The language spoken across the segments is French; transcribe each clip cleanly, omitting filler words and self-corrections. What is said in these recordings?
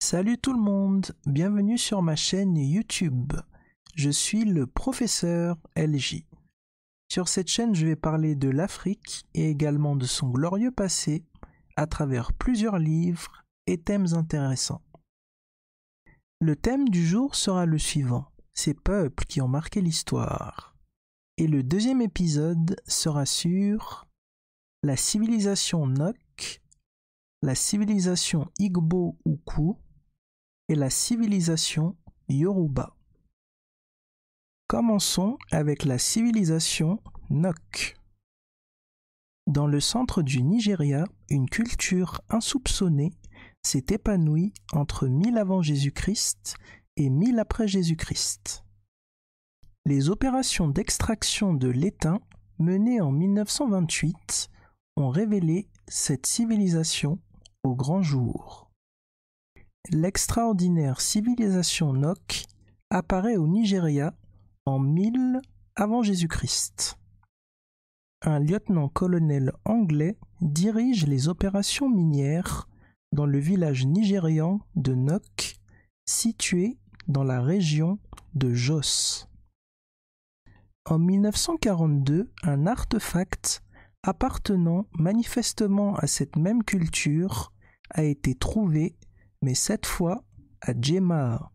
Salut tout le monde, bienvenue sur ma chaîne YouTube. Je suis le professeur LJ. Sur cette chaîne, je vais parler de l'Afrique et également de son glorieux passé à travers plusieurs livres et thèmes intéressants. Le thème du jour sera le suivant, ces peuples qui ont marqué l'histoire. Et le deuxième épisode sera sur la civilisation Nok, la civilisation Igbo-Ukwu et la civilisation Yoruba. Commençons avec la civilisation Nok. Dans le centre du Nigeria, une culture insoupçonnée s'est épanouie entre 1000 avant Jésus-Christ et 1000 après Jésus-Christ. Les opérations d'extraction de l'étain menées en 1928 ont révélé cette civilisation au grand jour. L'extraordinaire civilisation Nok apparaît au Nigeria en 1000 avant Jésus-Christ. Un lieutenant-colonel anglais dirige les opérations minières dans le village nigérian de Nok, situé dans la région de Jos. En 1942, un artefact appartenant manifestement à cette même culture a été trouvé, mais cette fois à Djemmaha.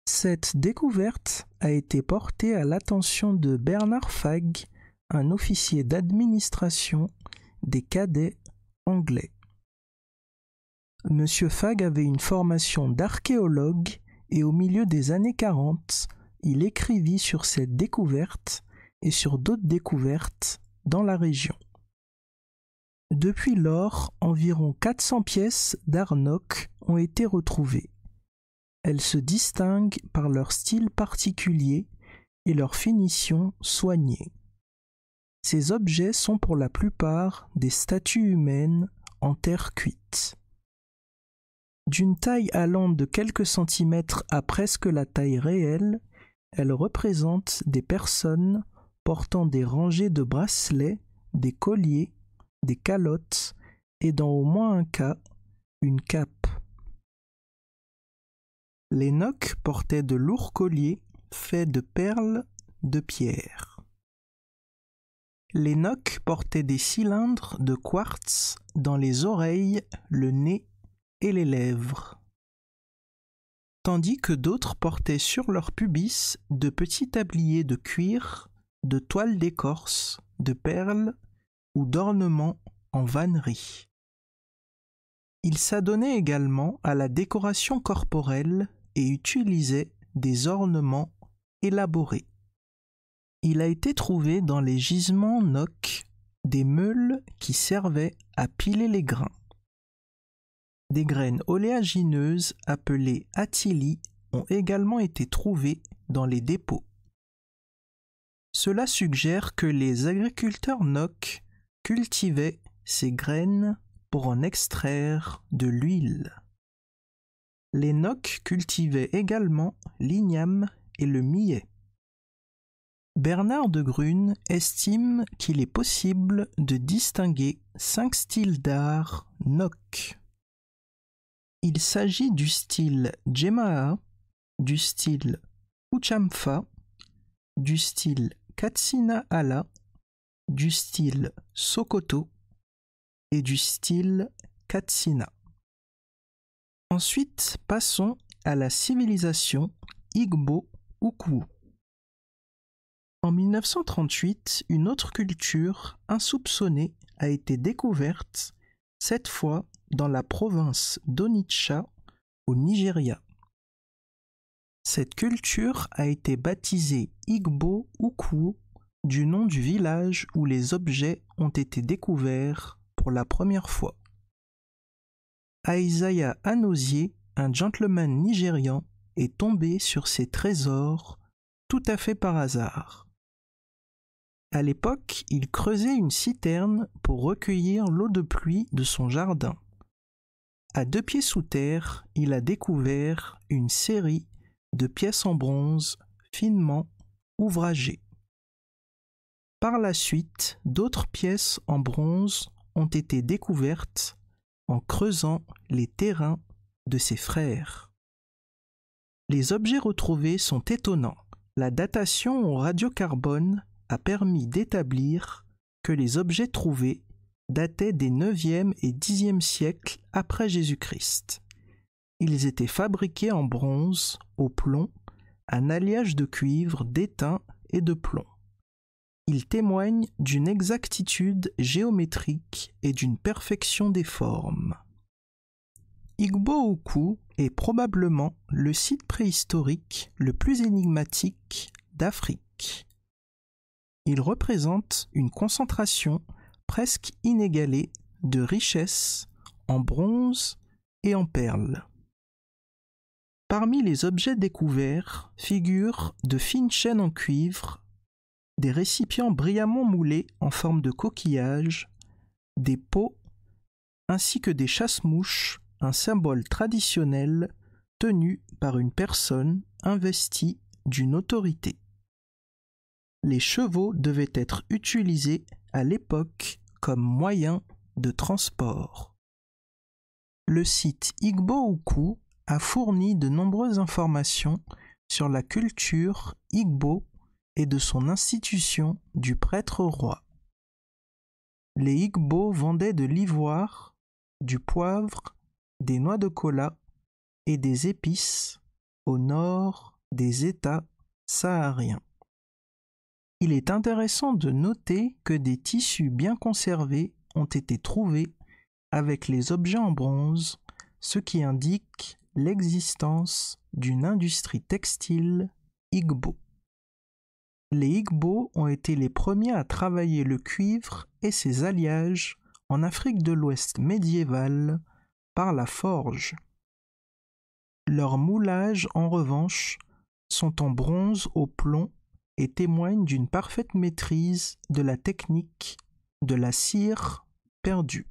Cette découverte a été portée à l'attention de Bernard Fagg, un officier d'administration des cadets anglais. Monsieur Fagg avait une formation d'archéologue et au milieu des années 40, il écrivit sur cette découverte et sur d'autres découvertes dans la région. Depuis lors, environ 400 pièces d'art Nok ont été retrouvées. Elles se distinguent par leur style particulier et leur finition soignée. Ces objets sont pour la plupart des statues humaines en terre cuite. D'une taille allant de quelques centimètres à presque la taille réelle, elles représentent des personnes portant des rangées de bracelets, des colliers, des calottes et dans au moins un cas, une cape. Les Nok portaient de lourds colliers faits de perles de pierre. Les Nok portaient des cylindres de quartz dans les oreilles, le nez et les lèvres, tandis que d'autres portaient sur leur pubis de petits tabliers de cuir, de toile d'écorce, de perles ou d'ornements en vannerie. Ils s'adonnaient également à la décoration corporelle et utilisaient des ornements élaborés. Il a été trouvé dans les gisements Nok des meules qui servaient à piler les grains. Des graines oléagineuses appelées atili ont également été trouvées dans les dépôts. Cela suggère que les agriculteurs Nok cultivaient ces graines pour en extraire de l'huile. Les Nok cultivaient également l'igname et le millet. Bernard de Grune estime qu'il est possible de distinguer 5 styles d'art Nok. Il s'agit du style Djemmaha, du style Uchamfa, du style Katsina-Ala, du style Sokoto et du style Katsina. Ensuite, passons à la civilisation Igbo-Ukwu. En 1938, une autre culture insoupçonnée a été découverte, cette fois dans la province d'Onitsha, au Nigeria. Cette culture a été baptisée Igbo-Ukwu du nom du village où les objets ont été découverts pour la première fois. Isaiah Anozie, un gentleman nigérian, est tombé sur ces trésors tout à fait par hasard. À l'époque, il creusait une citerne pour recueillir l'eau de pluie de son jardin. À 2 pieds sous terre, il a découvert une série de pièces en bronze finement ouvragées. Par la suite, d'autres pièces en bronze ont été découvertes en creusant les terrains de ses frères. Les objets retrouvés sont étonnants. La datation au radiocarbone a permis d'établir que les objets trouvés dataient des 9e et 10e siècles après Jésus-Christ. Ils étaient fabriqués en bronze, au plomb, un alliage de cuivre, d'étain et de plomb. Ils témoignent d'une exactitude géométrique et d'une perfection des formes. Igbo-Ukwu est probablement le site préhistorique le plus énigmatique d'Afrique. Il représente une concentration presque inégalée de richesses en bronze et en perles. Parmi les objets découverts figurent de fines chaînes en cuivre, des récipients brillamment moulés en forme de coquillage, des pots, ainsi que des chasse-mouches, un symbole traditionnel tenu par une personne investie d'une autorité. Les chevaux devaient être utilisés à l'époque comme moyen de transport. Le site Igbo-Ukwu a fourni de nombreuses informations sur la culture Igbo et de son institution du prêtre-roi. Les Igbo vendaient de l'ivoire, du poivre, des noix de cola et des épices au nord des États sahariens. Il est intéressant de noter que des tissus bien conservés ont été trouvés avec les objets en bronze, ce qui indique l'existence d'une industrie textile Igbo. Les Igbo ont été les premiers à travailler le cuivre et ses alliages en Afrique de l'Ouest médiévale par la forge. Leurs moulages, en revanche, sont en bronze au plomb et témoignent d'une parfaite maîtrise de la technique de la cire perdue.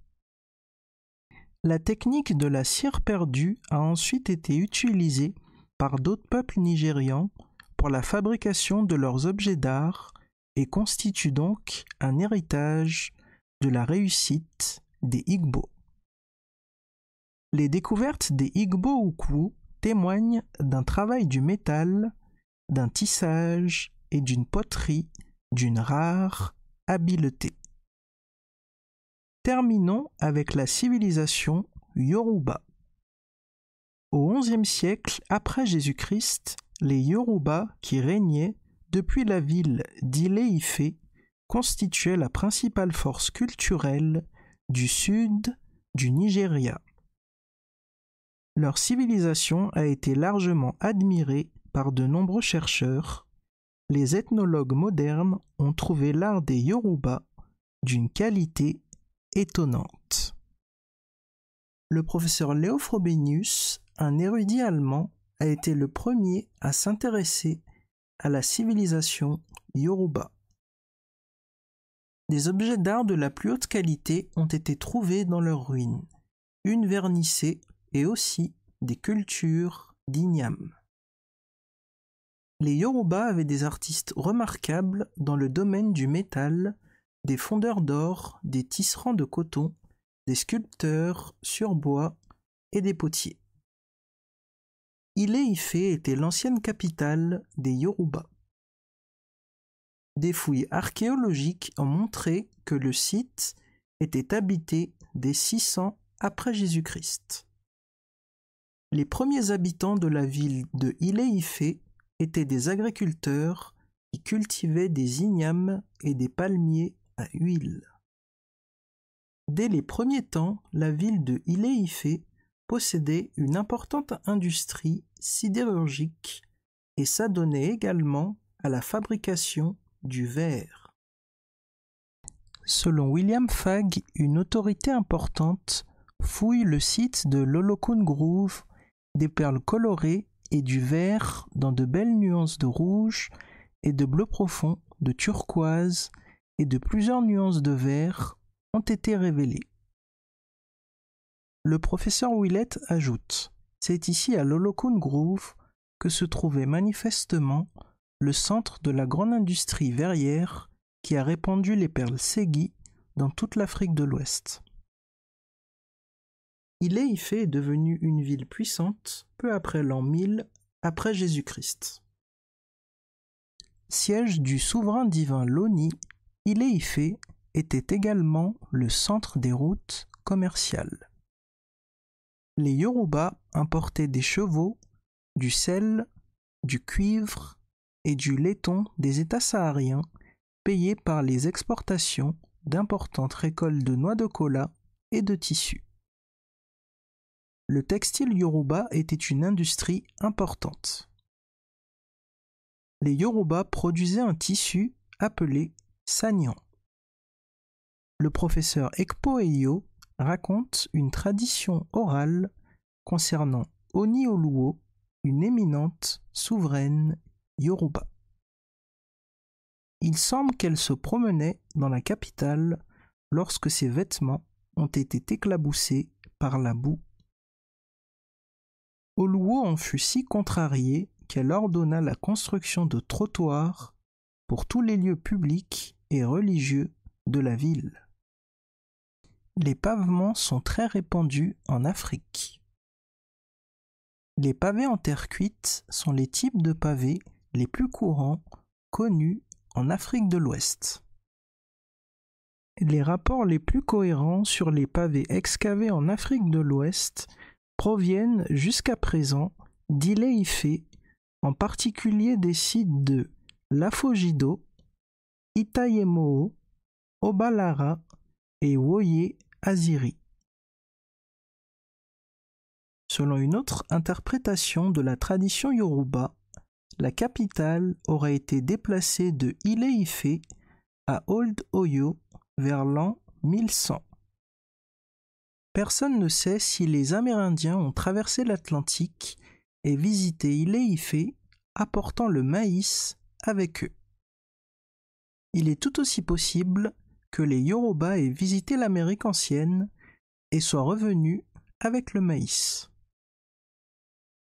La technique de la cire perdue a ensuite été utilisée par d'autres peuples nigérians pour la fabrication de leurs objets d'art et constitue donc un héritage de la réussite des Igbo. Les découvertes des Igbo-Ukwu témoignent d'un travail du métal, d'un tissage et d'une poterie d'une rare habileté. Terminons avec la civilisation Yoruba. Au XIe siècle après Jésus-Christ, les Yoruba qui régnaient depuis la ville d'Ilé-Ifé constituaient la principale force culturelle du sud du Nigeria. Leur civilisation a été largement admirée par de nombreux chercheurs. Les ethnologues modernes ont trouvé l'art des Yoruba d'une qualité étonnante. Le professeur Leo Frobenius, un érudit allemand, a été le premier à s'intéresser à la civilisation Yoruba. Des objets d'art de la plus haute qualité ont été trouvés dans leurs ruines, une vernissée et aussi des cultures d'igname. Les Yoruba avaient des artistes remarquables dans le domaine du métal, des fondeurs d'or, des tisserands de coton, des sculpteurs sur bois et des potiers. Ilé-Ifé était l'ancienne capitale des Yoruba. Des fouilles archéologiques ont montré que le site était habité dès 600 après Jésus-Christ. Les premiers habitants de la ville de Ilé-Ifé étaient des agriculteurs qui cultivaient des ignames et des palmiers à huile. Dès les premiers temps, la ville de Ilé-Ifé possédait une importante industrie sidérurgique et s'adonnait également à la fabrication du verre. Selon William Fagg, une autorité importante fouille le site de l'Olokun Groove, des perles colorées et du verre dans de belles nuances de rouge et de bleu profond, de turquoise et de plusieurs nuances de vert ont été révélées. Le professeur Willett ajoute « C'est ici à l'Olokun Groove que se trouvait manifestement le centre de la grande industrie verrière qui a répandu les perles Ségui dans toute l'Afrique de l'Ouest. » Ile-Ife est devenue une ville puissante peu après l'an 1000 après Jésus-Christ. Siège du souverain divin Loni, Ile-Ife était également le centre des routes commerciales. Les Yoruba importaient des chevaux, du sel, du cuivre et du laiton des États sahariens, payés par les exportations d'importantes récoltes de noix de kola et de tissus. Le textile Yoruba était une industrie importante. Les Yoruba produisaient un tissu appelé sanyan. Le professeur Ekpo Eyo raconte une tradition orale concernant Oni Oluo, une éminente souveraine Yoruba. Il semble qu'elle se promenait dans la capitale lorsque ses vêtements ont été éclaboussés par la boue. Oluo en fut si contrariée qu'elle ordonna la construction de trottoirs pour tous les lieux publics et religieux de la ville. Les pavements sont très répandus en Afrique. Les pavés en terre cuite sont les types de pavés les plus courants connus en Afrique de l'Ouest. Les rapports les plus cohérents sur les pavés excavés en Afrique de l'Ouest proviennent jusqu'à présent d'Ile-Ife, en particulier des sites de Lafogido, Itayemoo, Obalara et Woye-Aziri. Selon une autre interprétation de la tradition Yoruba, la capitale aurait été déplacée de Ile-Ife à Old Oyo vers l'an 1100. Personne ne sait si les Amérindiens ont traversé l'Atlantique et visité Ile-Ife apportant le maïs avec eux. Il est tout aussi possible que les Yoruba aient visité l'Amérique ancienne et soient revenus avec le maïs.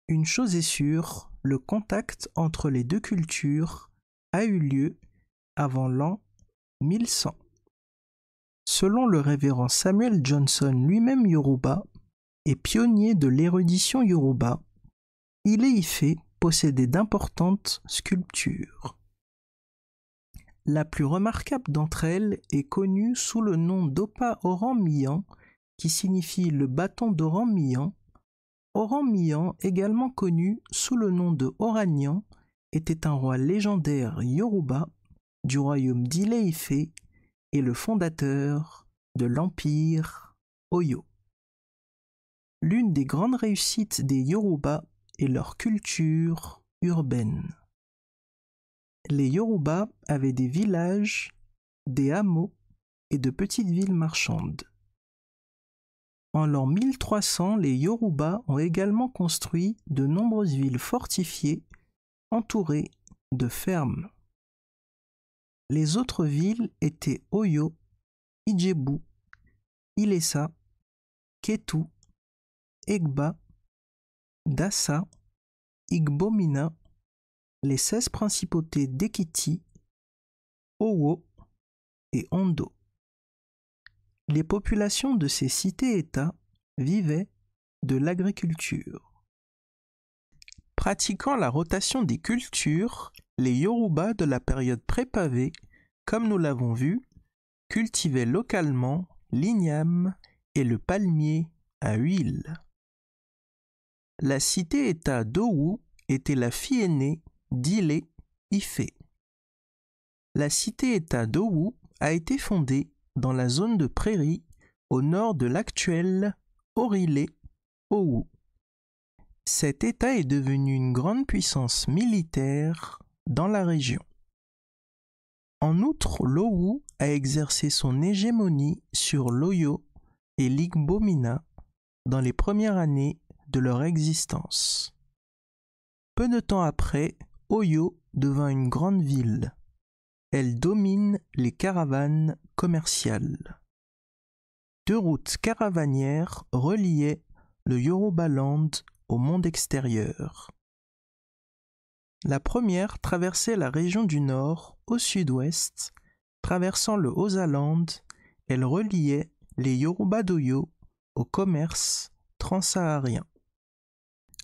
Une chose est sûre, le contact entre les deux cultures a eu lieu avant l'an 1100. Selon le révérend Samuel Johnson, lui-même Yoruba, et pionnier de l'érudition Yoruba, Ile-Ife possédait d'importantes sculptures. La plus remarquable d'entre elles est connue sous le nom d'Opa Oran-Miyan, qui signifie le bâton d'Oran-Miyan. Oran-Miyan, également connu sous le nom de Oranyan, était un roi légendaire Yoruba du royaume d'Ile-Ife et le fondateur de l'empire Oyo. L'une des grandes réussites des Yoruba est leur culture urbaine. Les Yoruba avaient des villages, des hameaux et de petites villes marchandes. En l'an 1300, les Yoruba ont également construit de nombreuses villes fortifiées entourées de fermes. Les autres villes étaient Oyo, Ijebu, Ilesa, Ketu, Egba, Dassa, Igbomina, les 16 principautés d'Ekiti, Owo et Ondo. Les populations de ces cités-États vivaient de l'agriculture. Pratiquant la rotation des cultures, les Yoruba de la période pré-pavée, comme nous l'avons vu, cultivaient localement l'igname et le palmier à huile. La cité-État d'Owu était la fille aînée d'Ile-Ife. La cité-État d'Owu a été fondée dans la zone de prairie au nord de l'actuel Orile-Owu. Cet État est devenu une grande puissance militaire dans la région. En outre, l'Owu a exercé son hégémonie sur l'Oyo et l'Igbomina dans les premières années de leur existence. Peu de temps après, Oyo devint une grande ville. Elle domine les caravanes commerciales. 2 routes caravanières reliaient le Yorubaland au monde extérieur. La première traversait la région du Nord au sud-ouest, traversant le Hausaland, elle reliait les Yoruba d'Oyo au commerce transsaharien.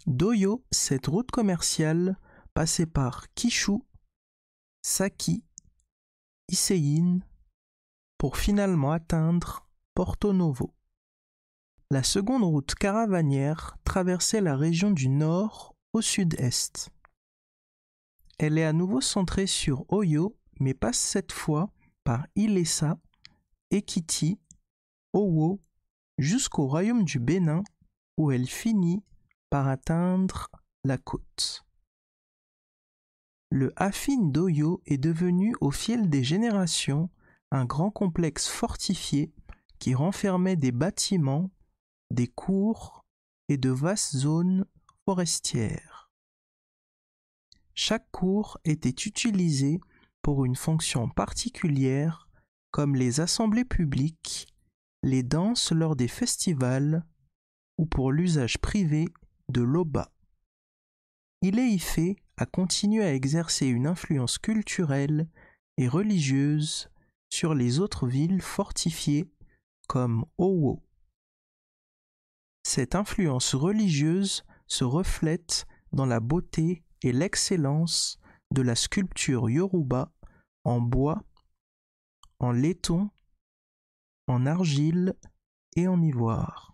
d'Oyo, cette route commerciale passait par Kishu, Saki, Iseyin, pour finalement atteindre Porto Novo. La seconde route caravanière traversait la région du nord au sud-est. Elle est à nouveau centrée sur Oyo, mais passe cette fois par Ilesa, Ekiti, Owo, jusqu'au royaume du Bénin, où elle finit par atteindre la côte. Le Hafin d'Oyo est devenu au fil des générations un grand complexe fortifié qui renfermait des bâtiments, des cours et de vastes zones forestières. Chaque cour était utilisée pour une fonction particulière, comme les assemblées publiques, les danses lors des festivals ou pour l'usage privé de l'Oba. Ile-Ife a continué à exercer une influence culturelle et religieuse sur les autres villes fortifiées comme Owo. Cette influence religieuse se reflète dans la beauté et l'excellence de la sculpture yoruba en bois, en laiton, en argile et en ivoire.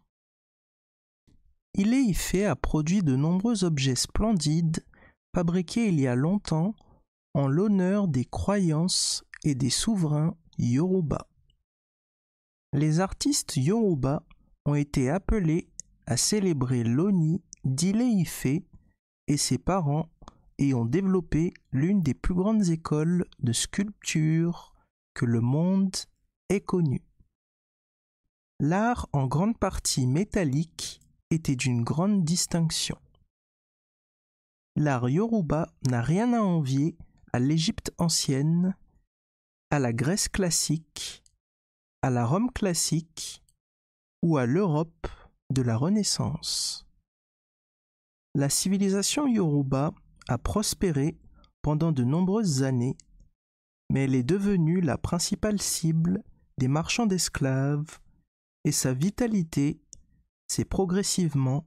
Ile-Ife a produit de nombreux objets splendides fabriqués il y a longtemps en l'honneur des croyances et des souverains yoruba. Les artistes yoruba ont été appelés à célébrer l'Oni d'Ile-Ife et ses parents et ont développé l'une des plus grandes écoles de sculpture que le monde ait connue. L'art en grande partie métallique était d'une grande distinction. L'art yoruba n'a rien à envier à l'Égypte ancienne, à la Grèce classique, à la Rome classique ou à l'Europe de la Renaissance. La civilisation yoruba a prospéré pendant de nombreuses années, mais elle est devenue la principale cible des marchands d'esclaves et sa vitalité s'est progressivement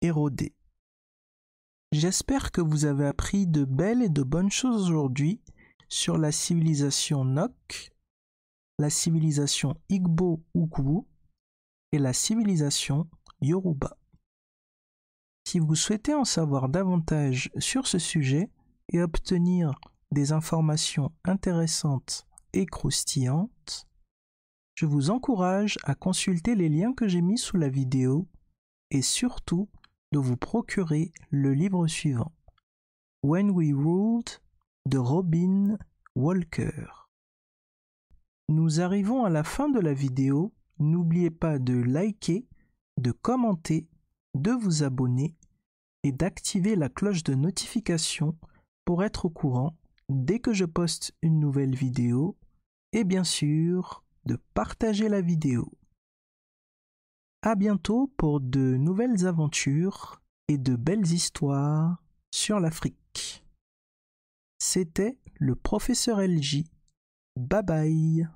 érodée. J'espère que vous avez appris de belles et de bonnes choses aujourd'hui sur la civilisation Nok, la civilisation Igbo-Ugwu et la civilisation Yoruba. Si vous souhaitez en savoir davantage sur ce sujet et obtenir des informations intéressantes et croustillantes, je vous encourage à consulter les liens que j'ai mis sous la vidéo et surtout de vous procurer le livre suivant, When We Ruled de Robin Walker. Nous arrivons à la fin de la vidéo. N'oubliez pas de liker, de commenter, de vous abonner et d'activer la cloche de notification pour être au courant dès que je poste une nouvelle vidéo et bien sûr de partager la vidéo. À bientôt pour de nouvelles aventures et de belles histoires sur l'Afrique. C'était le professeur LJ. Bye bye.